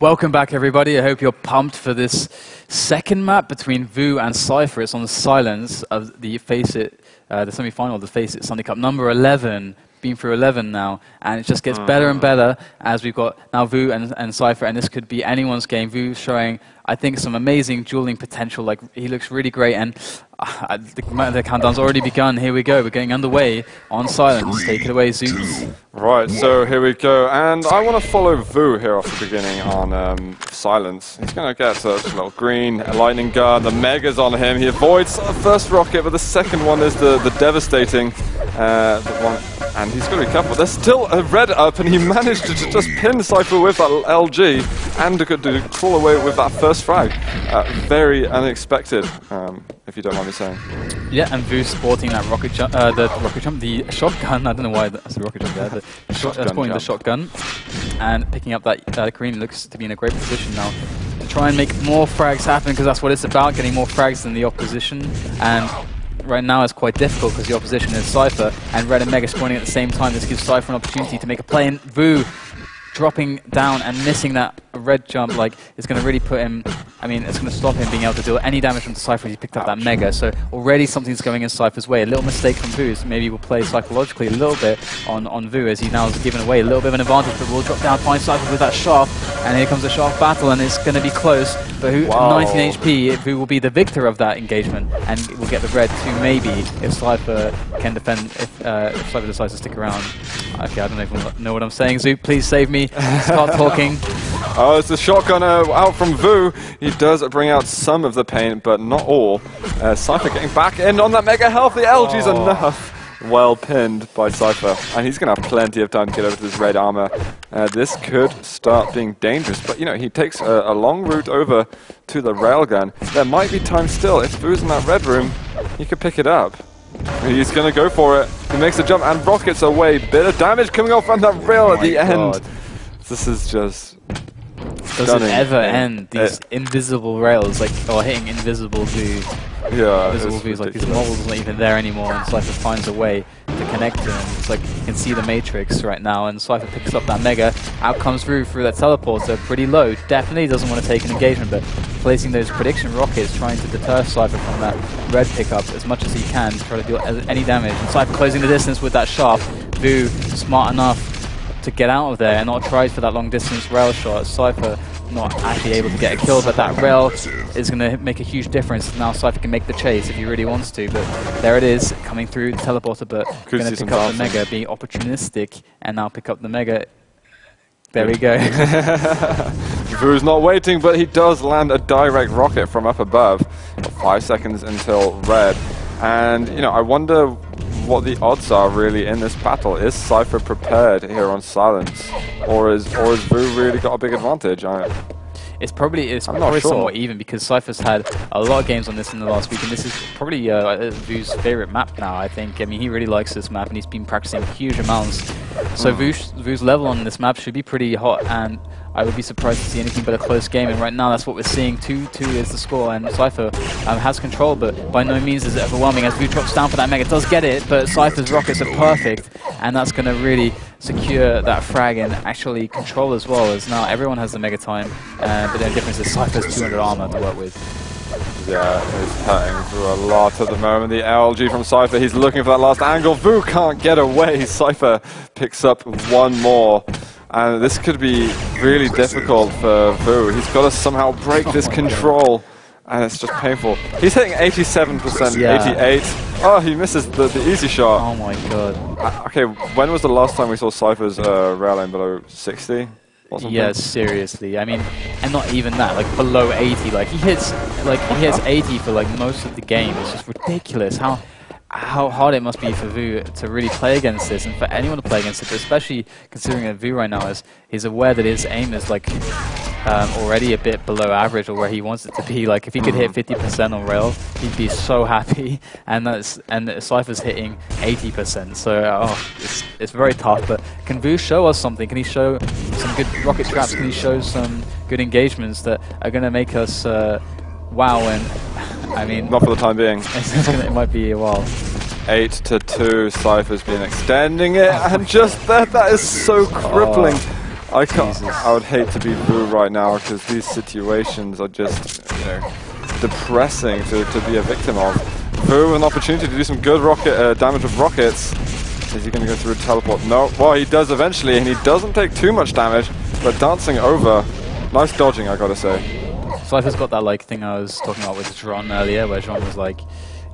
Welcome back, everybody. I hope you're pumped for this second map between Vo and Cypher. It's on the silence of the FACEIT, the semi-final of the FACEIT Sunday Cup, number 11. Been through 11 now, and it just gets better and better as we've got now Vo and Cypher, and this could be anyone's game. Vo showing, I think, some amazing dueling potential. Like, he looks really great, and the countdown's already begun. Here we go. We're getting underway on silence. Take it away, Zeus. Right, so here we go, and I want to follow Vo here off the beginning on silence. He's going to get a little green, a lightning gun, the mega's on him. He avoids the first rocket, but the second one is the devastating one. And he's got to be careful. There's still a red up, and he managed to just pin Cypher with that LG and to crawl away with that first frag. Very unexpected, if you don't mind me saying. Yeah, and Vo sporting that rocket jump, the shotgun. I don't know why that's a rocket jump there. Sporting the shotgun and picking up that green. Looks to be in a great position now to try and make more frags happen, because that's what it's about, getting more frags than the opposition. And right now it's quite difficult because the opposition is Cypher and Red and Mega spawning at the same time. This gives Cypher an opportunity to make a play, and Vo dropping down and missing that red jump, like, it's going to really put him, I mean, it's going to stop him being able to deal any damage from Cypher as he picked up that Mega. So already something's going in Cypher's way. A little mistake from Vo, so maybe we'll play psychologically a little bit on Vo as he now has given away a little bit of an advantage, but we'll drop down, find Cypher with that shaft, and here comes a shaft battle, and it's going to be close, but 19 HP, Vo will be the victor of that engagement, and we'll get the red too, maybe, if Cypher can defend, if Cypher decides to stick around. Okay, I don't even know what I'm saying. Zoop, please save me. Start talking. Oh, it's the shotgun out from Vo. He does bring out some of the pain, but not all. Cypher getting back in on that mega health. The LG's enough. Well pinned by Cypher, and he's going to have plenty of time to get over to this red armor. This could start being dangerous, but you know, he takes a long route over to the railgun. There might be time still. If Vo's in that red room, he could pick it up. He's going to go for it. He makes the jump and rockets away. Bit of damage coming off on that rail at the end. This is just does it ever end? These invisible rails, like, or hitting invisible Vo. Yeah, invisible Vo's, like, these models not even there anymore, and Cypher finds a way to connect to them. It's like you can see the matrix right now, and Cypher picks up that Mega. Out comes Vo through that teleporter, pretty low. Definitely doesn't want to take an engagement, but placing those prediction rockets, trying to deter Cypher from that red pickup as much as he can to try to deal any damage. And Cypher closing the distance with that shaft. Vo smart enough to get out of there and not try for that long distance rail shot. Cypher not actually able to get a kill, but that rail is going to make a huge difference. Now Cypher can make the chase if he really wants to, but there it is, coming through the teleporter, but going to pick up the Mega, being opportunistic, and now pick up the Mega. There we go. Vo's not waiting, but he does land a direct rocket from up above. 5 seconds until red. And, you know, I wonder what the odds are really in this battle. Is Cypher prepared here on silence, or is Vo really got a big advantage? It's probably somewhat even, because Cypher's had a lot of games on this in the last week, and this is probably Vo's favorite map now, I think. I mean, he really likes this map, and he's been practicing huge amounts. So Vo's level on this map should be pretty hot, and I would be surprised to see anything but a close game. And right now, that's what we're seeing. 2-2 is the score, and Cypher has control, but by no means is it overwhelming. As Vo drops down for that Mega, does get it, but Cypher's rockets are perfect, and that's going to really secure that frag and actually control as well, as now everyone has the Mega time, but the only difference is Cypher's 200 armor to work with. Yeah, he's cutting through a lot at the moment. The LG from Cypher, he's looking for that last angle. Vo can't get away. Cypher picks up one more. And this could be really difficult for Vo. He's got to somehow break this control. And it's just painful. He's hitting 87%, 88. Oh, he misses the easy shot. Oh my god. Okay, when was the last time we saw Cypher's rail lane below 60? Yeah, seriously. I mean, and not even that, like below 80. Like he hits 80 for like most of the game. It's just ridiculous how hard it must be for Vo to really play against this, and for anyone to play against it, but especially considering that Vo right now he's aware that his aim is like already a bit below average, or where he wants it to be. Like if he could hit 50% on rail, he'd be so happy, and Cypher's hitting 80%. So it's very tough. But can Vo show us something? Can he show some good rocket traps? Can he show some good engagements that are going to make us wow? And I mean, not for the time being. It might be a while. 8-2. Cypher's been extending it, and just that is so crippling. I would hate to be Vo right now because these situations are just, you know, depressing to be a victim of. Vo with an opportunity to do some good rocket damage with rockets. Is he going to go through a teleport? No. Well, he does eventually, and he doesn't take too much damage, but dancing over. Nice dodging, I gotta say. Cypher's got that like thing I was talking about with Jean earlier, where Jean was like,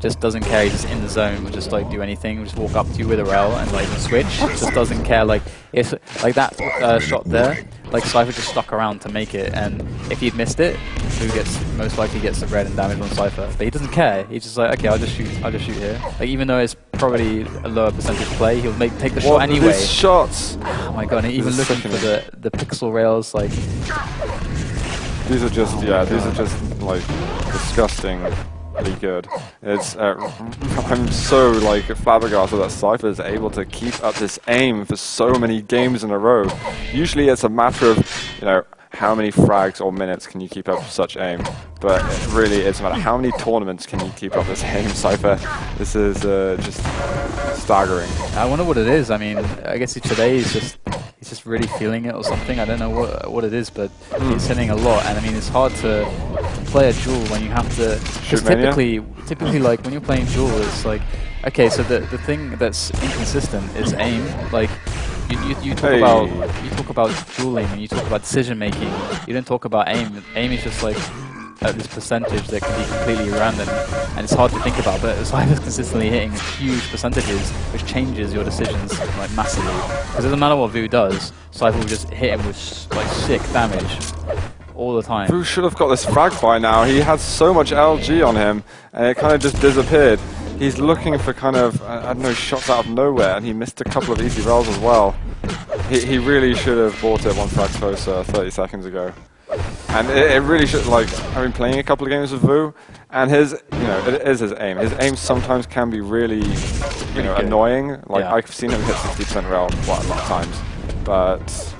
just doesn't care, he's just in the zone, will just like do anything, will just walk up to you with a rail and like switch, just doesn't care. Like it's like that shot there, like Cypher just stuck around to make it, and if he'd missed it, who most likely gets the red and damage on Cypher. But he doesn't care, he's just like, okay, I'll just shoot here. Like even though it's probably a lower percentage play, he'll take the shot anyway. These shots! Oh my god, and even looking for the pixel rails, like these are just these are just like disgustingly good. It's I'm so like flabbergasted that Cypher is able to keep up this aim for so many games in a row. Usually it's a matter of, you know, how many frags or minutes can you keep up such aim, but really it's a matter how many tournaments can you keep up this aim, Cypher. This is just staggering. I wonder what it is. I mean, I guess today he's just really feeling it or something. I don't know what it is, but he's hitting a lot, and I mean it's hard to play a duel when you have to. Because typically, like when you're playing duel, it's like, okay, so the thing that's inconsistent is aim. Like you talk about dueling and you talk about decision making. You don't talk about aim. Aim is just like this percentage that can be completely random, and it's hard to think about. But Cypher's consistently hitting huge percentages, which changes your decisions like massively. Because it doesn't matter what Vo does, Cypher will just hit him with like sick damage all the time. Vo should have got this frag by now. He had so much LG on him, and it kind of just disappeared. He's looking for kind of, I don't know, shots out of nowhere, and he missed a couple of easy rolls as well. He really should have bought it one frag closer 30 seconds ago. And it really should, like, I've been playing a couple of games with Vo, and his, you know, it is his aim. His aim sometimes can be really, you know, annoying. Like, I've seen him hit 60% rail quite a lot of times, but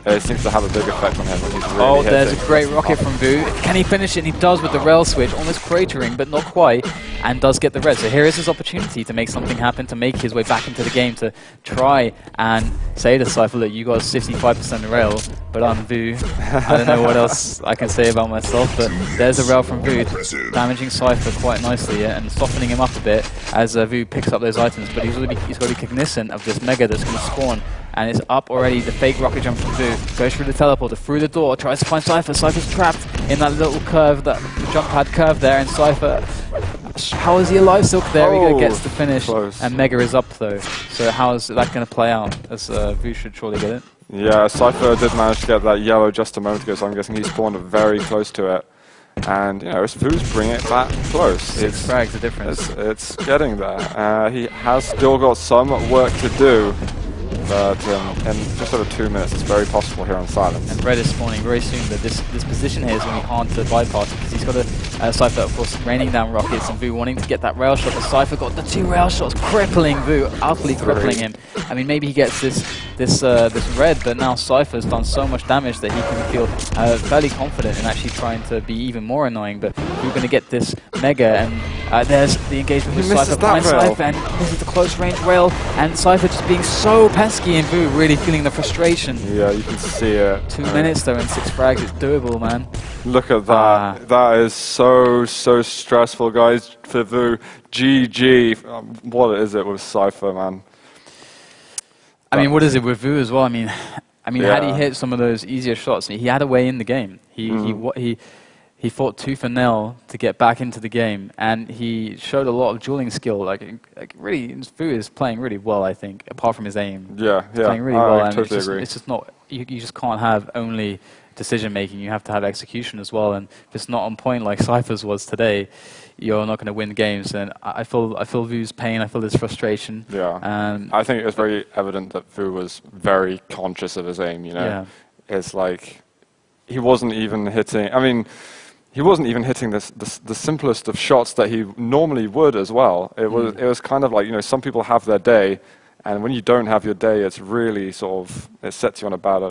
it seems to have a big effect on him when he's really hitting. There's a great rocket from Vo. Can he finish it? And he does with the rail switch, almost cratering, but not quite, and does get the red. So here is his opportunity to make something happen, to make his way back into the game, to try and say to Cypher, look, you got 65% rail, but I'm Vo. I don't know what else I can say about myself, but there's a rail from Vo, damaging Cypher quite nicely and softening him up a bit as Vo picks up those items. But he's got to be cognizant of this mega that's going to spawn. And it's up already, the fake rocket jump from Vo, goes through the teleporter, through the door, tries to find Cypher. Cypher's trapped in that little curve, that jump pad curve there, and Cypher, how is he alive still? There we go, gets the finish, close. And Mega is up though. So how is that going to play out? As Vo should surely get it. Yeah, Cypher did manage to get that yellow just a moment ago, so I'm guessing he spawned very close to it. And, you know, Vo's bringing it back close. 6 frags, the difference. It's getting there. He has still got some work to do. But in just over 2 minutes, it's very possible here on Silence. And red is spawning very soon, but this position here is going to be hard to bypass because he's got a Cypher, of course, raining down rockets, and Vo wanting to get that rail shot. But Cypher got the 2 rail shots, crippling Vo, utterly crippling him. I mean, maybe he gets this red, but now Cypher's done so much damage that he can feel fairly confident in actually trying to be even more annoying. But we're going to get this mega, and there's the engagement with Cypher behind Cypher, and this is the close range rail, and Cypher just being so pesky, and Vo really feeling the frustration. Yeah, you can see it. 2 minutes though and 6 frags, it's doable, man. Look at that. That is so stressful, guys, for Vo. GG. What is it with Cypher, man? I mean, what is it with Vo as well? I mean, had he hit some of those easier shots, he had a way in the game. He fought tooth and nail to get back into the game, and he showed a lot of dueling skill. Like really, Vo is playing really well, I think, apart from his aim. Yeah. Playing really well, I and totally agree. It's just not, you just can't have only decision making, you have to have execution as well, and if it's not on point like Cypher's was today, you're not going to win games. And I feel Vo's pain, I feel his frustration. Yeah. I think it was very evident that Vo was very conscious of his aim, you know. Yeah. It's like he wasn't even hitting, I mean, he wasn't even hitting the simplest of shots that he normally would as well. It was kind of like, you know, some people have their day, and when you don't have your day, it's really sort of, it sets you on a bad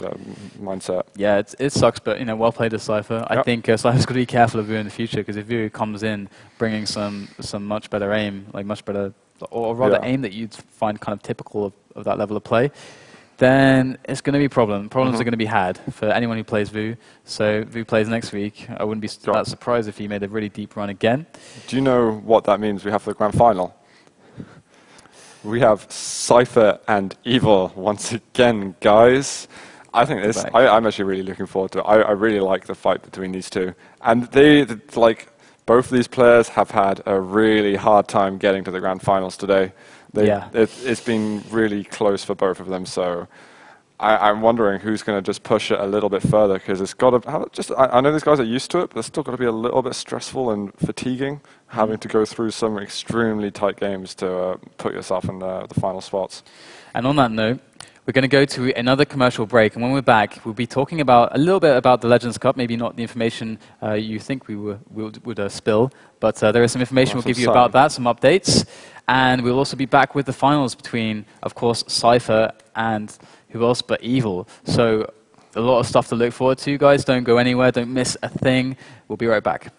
mindset. Yeah, it sucks, but, you know, well played to Cypher. I think Cypher's got to be careful of Vo in the future, because if Vo comes in bringing some much better aim, like much better, or rather aim that you'd find kind of typical of that level of play, then it's going to be a problem. Problems are going to be had for anyone who plays Vo. So Vo plays next week. I wouldn't be that surprised if he made a really deep run again. Do you know what that means we have for the grand final? We have Cypher and Evil once again, guys. I think this. I'm actually really looking forward to it. I really like the fight between these two, and both of these players have had a really hard time getting to the grand finals today. It's been really close for both of them. So I'm wondering who's going to just push it a little bit further, because it's got to. I know these guys are used to it, but it's still got to be a little bit stressful and fatiguing, having to go through some extremely tight games to put yourself in the final spots. And on that note, we're going to go to another commercial break, and when we're back, we'll be talking a little bit about the Legends Cup. Maybe not the information you think we would spill, but there is some information we'll give you about that, some updates, and we'll also be back with the finals between, of course, Cypher and who else but Evil. So a lot of stuff to look forward to, guys. Don't go anywhere. Don't miss a thing. We'll be right back.